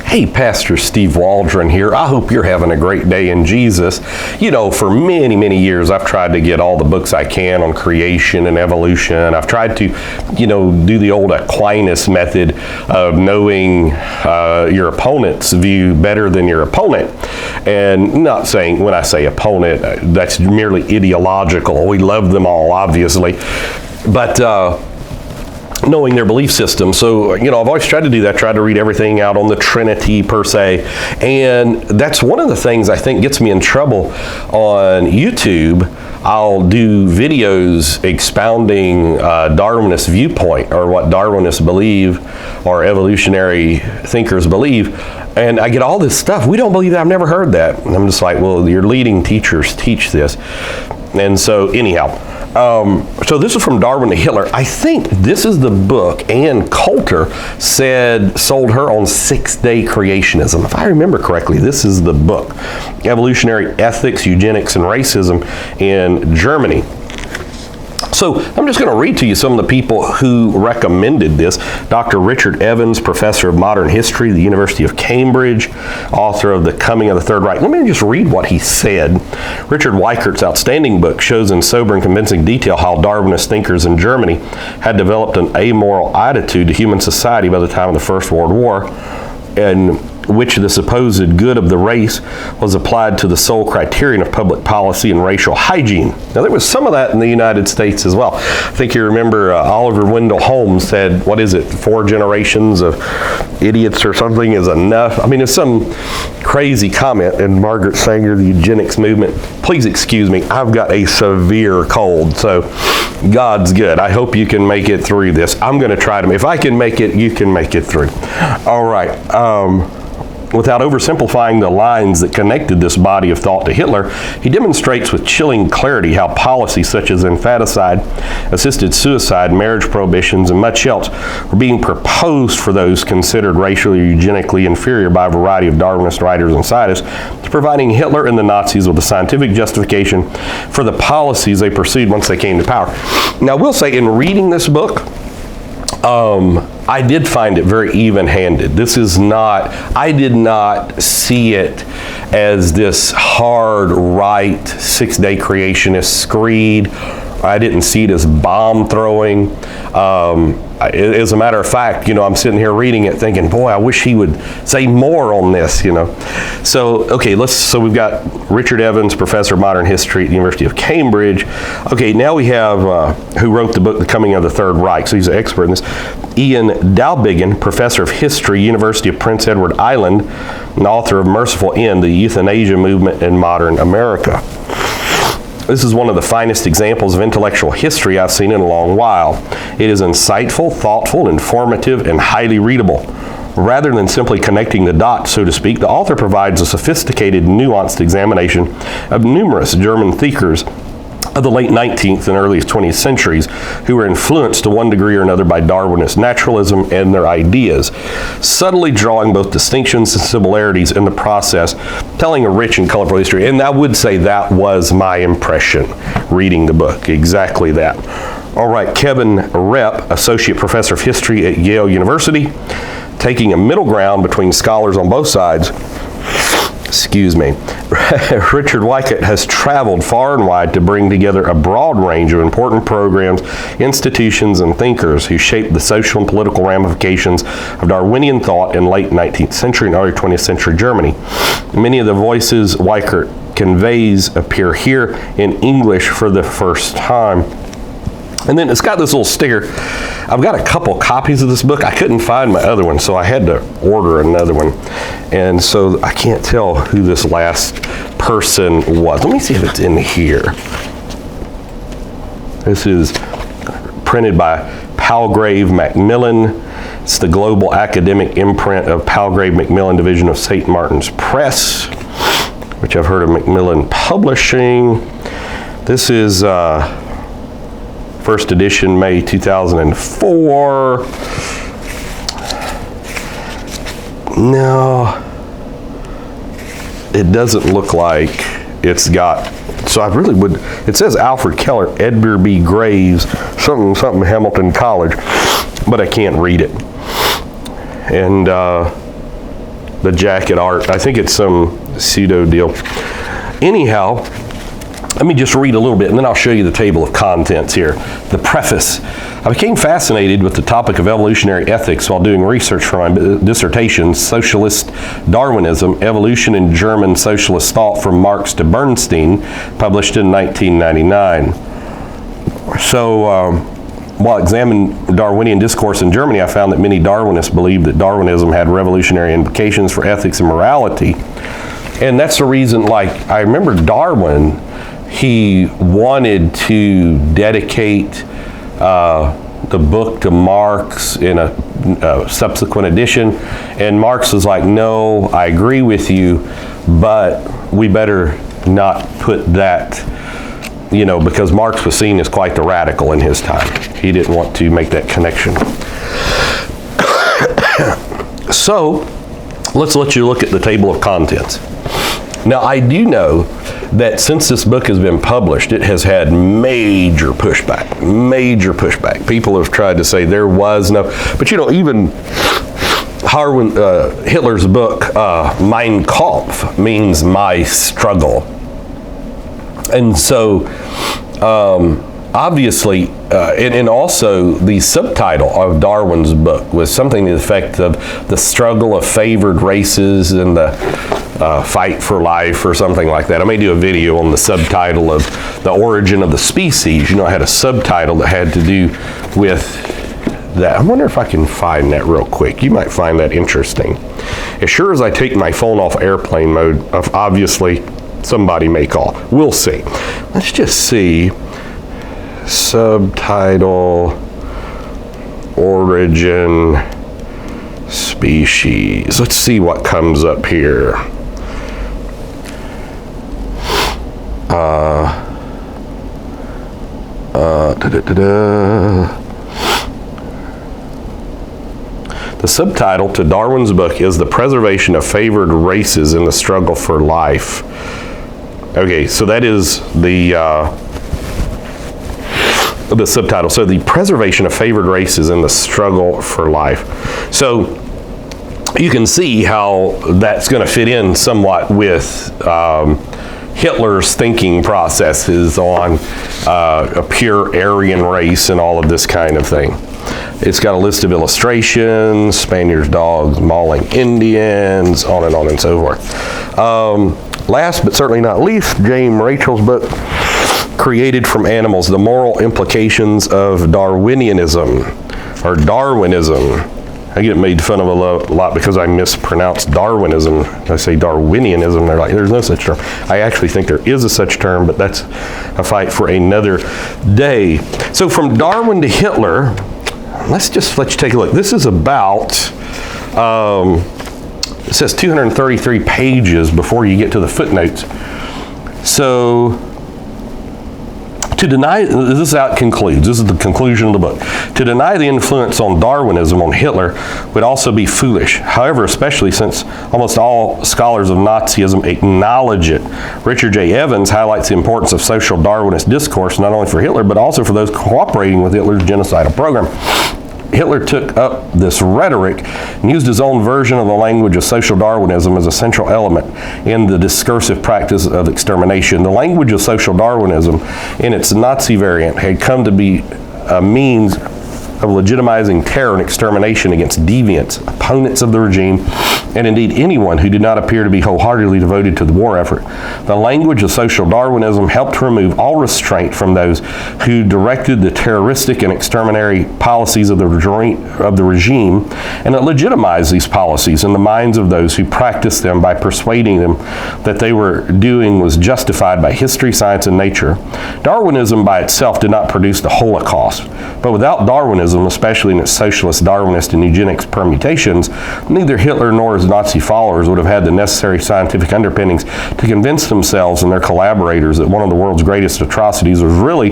Hey, Pastor Steve Waldron here. I hope you're having a great day in Jesus. You know, for many, many years, I've tried to get all the books I can on creation and evolution. I've tried to, do the old Aquinas method of knowing your opponent's view better than your opponent. And not saying, when I say opponent, that's merely ideological. We love them all, obviously. But knowing their belief system. So, I've always tried to do that, tried to read everything out on the Trinity per se. And that's one of the things I think gets me in trouble on YouTube. I'll do videos expounding Darwinist viewpoint, or what Darwinists believe, or evolutionary thinkers believe. And I get all this stuff. We don't believe that. I've never heard that. And I'm just like, well, your leading teachers teach this. And so anyhow, so this is from Darwin to Hitler. I think this is the book Ann Coulter sold her on 6-day creationism. If I remember correctly, this is the book, Evolutionary Ethics, Eugenics, and Racism in Germany. So I'm just going to read to you some of the people who recommended this. Dr. Richard Evans, professor of modern history at the University of Cambridge, author of The Coming of the Third Reich. Let me just read what he said. Richard Weikart's outstanding book shows in sober and convincing detail how Darwinist thinkers in Germany had developed an amoral attitude to human society by the time of the First World War, and which the supposed good of the race was applied to the sole criterion of public policy and racial hygiene. Now, there was some of that in the United States as well. I think you remember Oliver Wendell Holmes said, 4 generations of idiots or something is enough. I mean, it's some crazy comment. And Margaret Sanger, the eugenics movement, please excuse me, I've got a severe cold, so God's good. I hope you can make it through this. I'm going to try to. If I can make it, you can make it through. All right. Without oversimplifying the lines that connected this body of thought to Hitler, he demonstrates with chilling clarity how policies such as infanticide, assisted suicide, marriage prohibitions, and much else were being proposed for those considered racially or eugenically inferior by a variety of Darwinist writers and scientists, providing Hitler and the Nazis with a scientific justification for the policies they pursued once they came to power. Now, I will say, in reading this book, I did find it very even-handed. I did not see it as this hard right 6-day creationist screed. I didn't see it as bomb throwing. As a matter of fact, I'm sitting here reading it thinking, boy, I wish he would say more on this, So, okay, so we've got Richard Evans, professor of modern history at the University of Cambridge. Okay, now we have, who wrote the book, The Coming of the Third Reich, so he's an expert in this. Ian Dalbigan, professor of history, University of Prince Edward Island, and author of Merciful End, the Euthanasia Movement in Modern America. This is one of the finest examples of intellectual history I've seen in a long while. It is insightful, thoughtful, informative, and highly readable. Rather than simply connecting the dots, so to speak, the author provides a sophisticated, nuanced examination of numerous German thinkers of the late 19th and early 20th centuries who were influenced to one degree or another by Darwinist naturalism and their ideas, subtly drawing both distinctions and similarities in the process, telling a rich and colorful history. And I would say that was my impression reading the book, exactly that. All right, Kevin Repp, Associate Professor of History at Yale University, taking a middle ground between scholars on both sides. Excuse me. Richard Weikart has traveled far and wide to bring together a broad range of important programs, institutions, and thinkers who shaped the social and political ramifications of Darwinian thought in late 19th century and early 20th century Germany. Many of the voices Weikart conveys appear here in English for the first time. And then it's got this little sticker. I've got a couple copies of this book. I couldn't find my other one, so I had to order another one. And so I can't tell who this last person was. Let me see if it's in here. This is printed by Palgrave Macmillan. It's the global academic imprint of Palgrave Macmillan Division of St. Martin's Press, which I've heard of Macmillan Publishing. This is first edition, May 2004. No, it doesn't look like it's got, so I really would, it says Alfred Keller, Edgar B. Graves, something Hamilton College, but I can't read it. And the jacket art. I think it's some pseudo deal. Anyhow, let me just read a little bit and then I'll show you the table of contents here. The preface. I became fascinated with the topic of evolutionary ethics while doing research for my dissertation, Socialist Darwinism, Evolution in German Socialist Thought from Marx to Bernstein, published in 1999. So, while examining Darwinian discourse in Germany, I found that many Darwinists believed that Darwinism had revolutionary implications for ethics and morality. And that's the reason, like, I remember Darwin, he wanted to dedicate the book to Marx in a subsequent edition, and Marx was like, no, I agree with you, but we better not put that, you know, because Marx was seen as quite the radical in his time. He didn't want to make that connection. So, let's let you look at the table of contents. Now, I do know that since this book has been published, it has had major pushback, major pushback. People have tried to say there was no, but you know, even Hitler's book, Mein Kampf, means my struggle. And so, obviously, and also the subtitle of Darwin's book was something to the effect of the struggle of favored races and the fight for life or something like that. I may do a video on the subtitle of the origin of the species. You know, I had a subtitle that had to do with that. I wonder if I can find that real quick. You might find that interesting. As sure as I take my phone off airplane mode, obviously somebody may call. We'll see. Let's just see. Subtitle, origin, species. Let's see what comes up here. The subtitle to Darwin's book is The Preservation of Favored Races in the Struggle for Life. Okay, so that is the subtitle. So the preservation of favored races in the struggle for life. So you can see how that's going to fit in somewhat with Hitler's thinking processes on a pure Aryan race and all of this kind of thing. It's got a list of illustrations, Spaniards, dogs, mauling Indians, on and so forth. Last but certainly not least, James Rachel's book, Created from Animals, The Moral Implications of Darwinianism, or Darwinism. I get made fun of a lot because I mispronounce Darwinism. I say Darwinianism, they're like, there's no such term. I actually think there is a such term, but that's a fight for another day. So from Darwin to Hitler, let's just let you take a look. This is about, it says 233 pages before you get to the footnotes. So, to deny, this is how it concludes, this is the conclusion of the book. To deny the influence on Darwinism on Hitler would also be foolish. However, especially since almost all scholars of Nazism acknowledge it. Richard J. Evans highlights the importance of social Darwinist discourse, not only for Hitler, but also for those cooperating with Hitler's genocidal program. Hitler took up this rhetoric and used his own version of the language of social Darwinism as a central element in the discursive practice of extermination. The language of social Darwinism, in its Nazi variant, had come to be a means of legitimizing terror and extermination against deviants, opponents of the regime, and indeed anyone who did not appear to be wholeheartedly devoted to the war effort. The language of social Darwinism helped to remove all restraint from those who directed the terroristic and exterminatory policies of the regime, and it legitimized these policies in the minds of those who practiced them by persuading them that they were doing was justified by history, science, and nature. Darwinism by itself did not produce the Holocaust, but without Darwinism, especially in its socialist, Darwinist, and eugenics permutations, neither Hitler nor his Nazi followers would have had the necessary scientific underpinnings to convince themselves and their collaborators that one of the world's greatest atrocities was really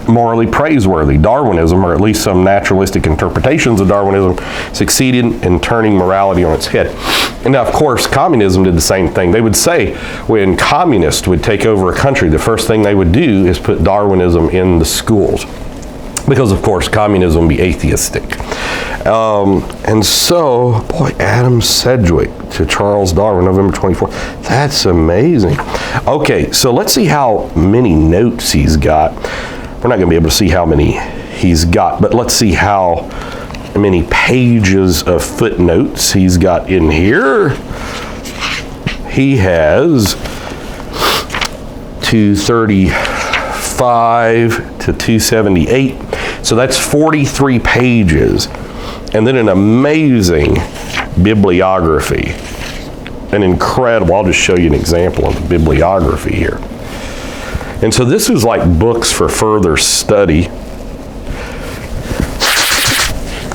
morally praiseworthy. Darwinism, or at least some naturalistic interpretations of Darwinism, succeeded in turning morality on its head. And now, of course, communism did the same thing. They would say when communists would take over a country, the first thing they would do is put Darwinism in the schools. because of course communism would be atheistic. And so, boy, Adam Sedgwick to Charles Darwin, November 24th. That's amazing. Okay, so let's see how many notes he's got. We're not going to be able to see how many he's got, but let's see how many pages of footnotes he's got in here. He has 235 to 278. So that's 43 pages. And then an amazing bibliography. An incredible, I'll just show you an example of the bibliography here. And so this is like books for further study.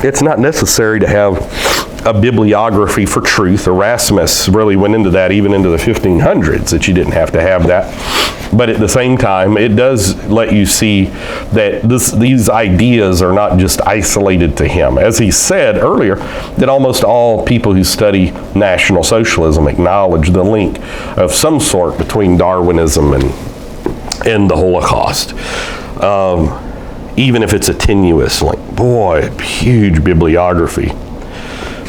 It's not necessary to have a bibliography for truth. Erasmus really went into that even into the 1500s, that you didn't have to have that. But at the same time, it does let you see that these ideas are not just isolated to him. As he said earlier, that almost all people who study National Socialism acknowledge the link of some sort between Darwinism and the Holocaust. Even if it's a tenuous link. Boy, huge bibliography.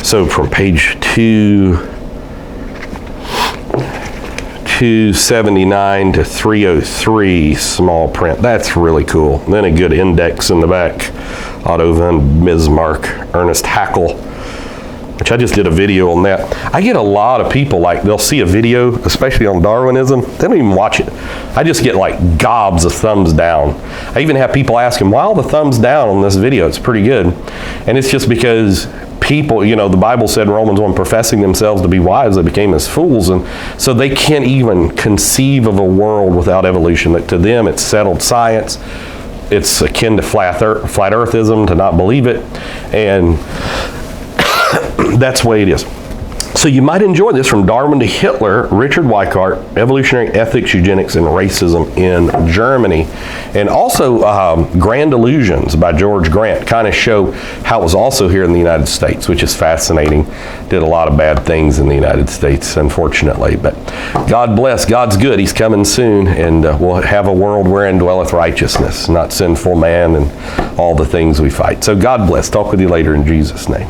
So from page 279 to 303, small print. That's really cool. Then a good index in the back. Otto von Bismarck, Ernest Haeckel, which I just did a video on that. I get a lot of people, like, they'll see a video, especially on Darwinism, they don't even watch it. I just get like gobs of thumbs down. I even have people asking, why all the thumbs down on this video? It's pretty good. And it's just because people, you know, the Bible said in Romans 1, professing themselves to be wise, they became as fools. And so they can't even conceive of a world without evolution. That to them, it's settled science. It's akin to flat earthism to not believe it. And that's the way it is. So you might enjoy this, From Darwin to Hitler, Richard Weikart, Evolutionary Ethics, Eugenics, and Racism in Germany. And also Grand Illusions by George Grant kind of show how it was also here in the United States, which is fascinating. Did a lot of bad things in the United States, unfortunately. But God bless. God's good. He's coming soon. And we'll have a world wherein dwelleth righteousness, not sinful man and all the things we fight. So God bless. Talk with you later in Jesus' name.